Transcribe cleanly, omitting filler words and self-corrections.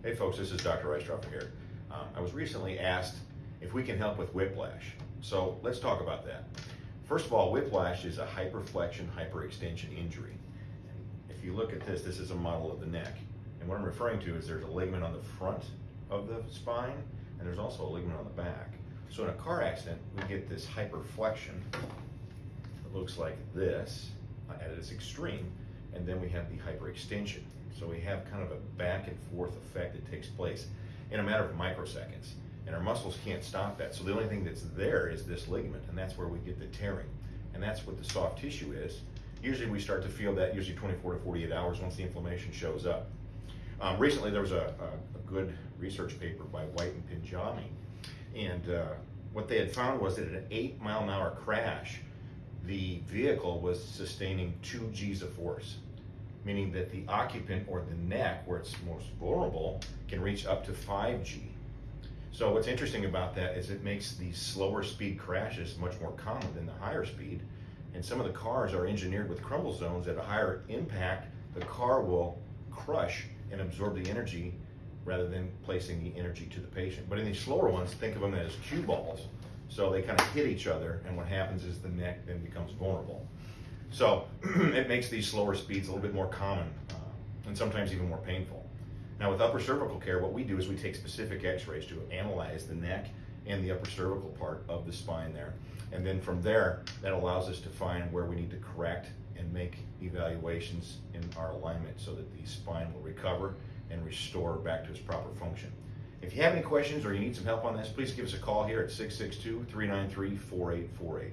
Hey folks, this is Dr. Reistroffer here. I was recently asked if we can help with whiplash. So let's talk about that. First of all, whiplash is a hyperflexion, hyperextension injury. And if you look at this, this is a model of the neck. And what I'm referring to is there's a ligament on the front of the spine, and there's also a ligament on the back. So in a car accident, we get this hyperflexion. It looks like this at its extreme, and then we have the hyperextension. So we have kind of a back and forth effect that takes place in a matter of microseconds, and our muscles can't stop that. So the only thing that's there is this ligament, and that's where we get the tearing, and that's what the soft tissue is. Usually we start to feel that usually 24 to 48 hours once the inflammation shows up. Recently there was a good research paper by White and Pinjami, and what they had found was that at an 8-mile-an-hour crash, the vehicle was sustaining 2 G's of force, meaning that the occupant or the neck, where it's most vulnerable, can reach up to 5G. So what's interesting about that is it makes these slower speed crashes much more common than the higher speed, and some of the cars are engineered with crumble zones. At a higher impact, the car will crush and absorb the energy rather than placing the energy to the patient. But in these slower ones, think of them as cue balls. So they kind of hit each other, and what happens is the neck then becomes vulnerable. So it makes these slower speeds a little bit more common and sometimes even more painful. Now with upper cervical care, what we do is we take specific x-rays to analyze the neck and the upper cervical part of the spine there. And then from there, that allows us to find where we need to correct and make evaluations in our alignment so that the spine will recover and restore back to its proper function. If you have any questions or you need some help on this, please give us a call here at 662-393-4848.